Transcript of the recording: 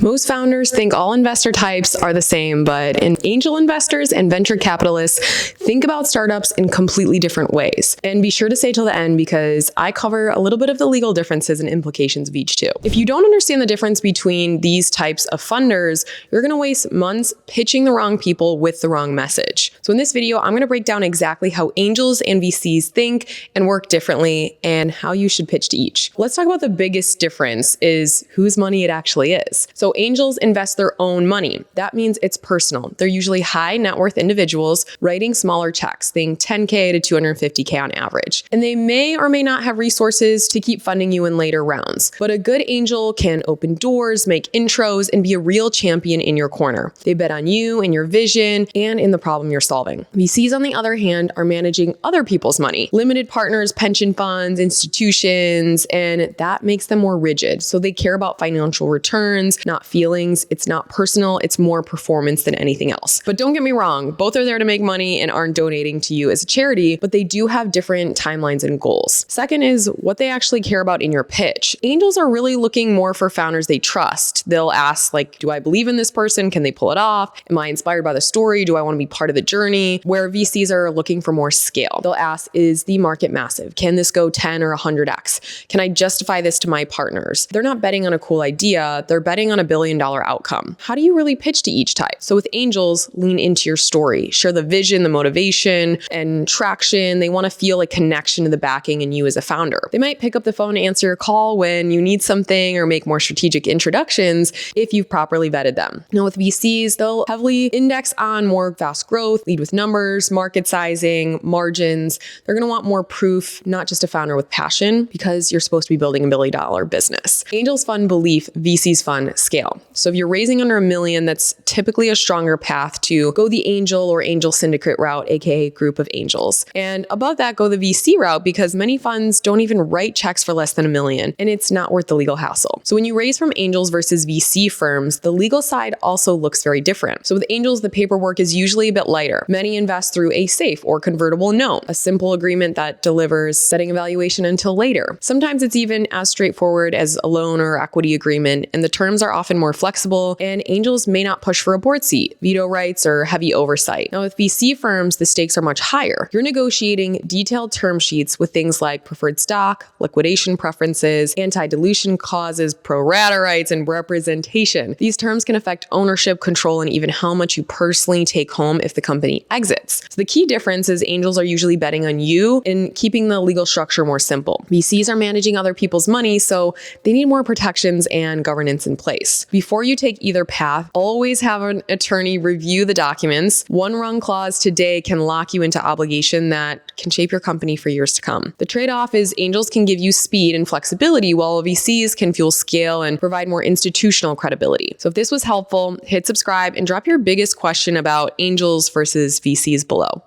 Most founders think all investor types are the same, but angel investors and venture capitalists think about startups in completely different ways. And be sure to stay till the end because I cover a little bit of the legal differences and implications of each too. If you don't understand the difference between these types of funders, you're going to waste months pitching the wrong people with the wrong message. So in this video, I'm going to break down exactly how angels and VCs think and work differently and how you should pitch to each. Let's talk about the biggest difference is whose money it actually is. So angels invest their own money. That means it's personal. They're usually high net worth individuals writing smaller checks, think 10K to 250K on average. And they may or may not have resources to keep funding you in later rounds. But a good angel can open doors, make intros, and be a real champion in your corner. They bet on you and your vision and in the problem you're solving. VCs, on the other hand, are managing other people's money, limited partners, pension funds, institutions, and that makes them more rigid. So they care about financial returns, not feelings. It's not personal. It's more performance than anything else. But don't get me wrong, both are there to make money and aren't donating to you as a charity, but they do have different timelines and goals. Second is what they actually care about in your pitch. Angels are really looking more for founders they trust. They'll ask, like, do I believe in this person? Can they pull it off? Am I inspired by the story? Do I want to be part of the journey? Where VCs are looking for more scale. They'll ask, is the market massive? Can this go 10 or 100x? Can I justify this to my partners? They're not betting on a cool idea. They're betting on $1 billion outcome. How do you really pitch to each type? So with angels, lean into your story. Share the vision, the motivation, and traction. They want to feel a connection to the backing and you as a founder. They might pick up the phone and answer your call when you need something or make more strategic introductions if you've properly vetted them. Now with VCs, they'll heavily index on more fast growth, lead with numbers, market sizing, margins. They're going to want more proof, not just a founder with passion, because you're supposed to be building $1 billion business. Angels fund belief, VCs fund scale. So if you're raising under $1 million, that's typically a stronger path to go the angel or angel syndicate route, aka group of angels. And above that, go the VC route because many funds don't even write checks for less than $1 million, and it's not worth the legal hassle. So when you raise from angels versus VC firms, the legal side also looks very different. So with angels, the paperwork is usually a bit lighter. Many invest through a safe or convertible note, a simple agreement that delivers setting a valuation until later. Sometimes it's even as straightforward as a loan or equity agreement, and the terms are often more flexible, and angels may not push for a board seat, veto rights, or heavy oversight. Now with VC firms, the stakes are much higher. You're negotiating detailed term sheets with things like preferred stock, liquidation preferences, anti-dilution clauses, pro rata rights, and representation. These terms can affect ownership, control, and even how much you personally take home if the company exits. So the key difference is angels are usually betting on you and keeping the legal structure more simple. VCs are managing other people's money, so they need more protections and governance in place. Before you take either path, always have an attorney review the documents. One wrong clause today can lock you into obligation that can shape your company for years to come. The trade-off is angels can give you speed and flexibility, while VCs can fuel scale and provide more institutional credibility. So if this was helpful, hit subscribe and drop your biggest question about angels versus VCs below.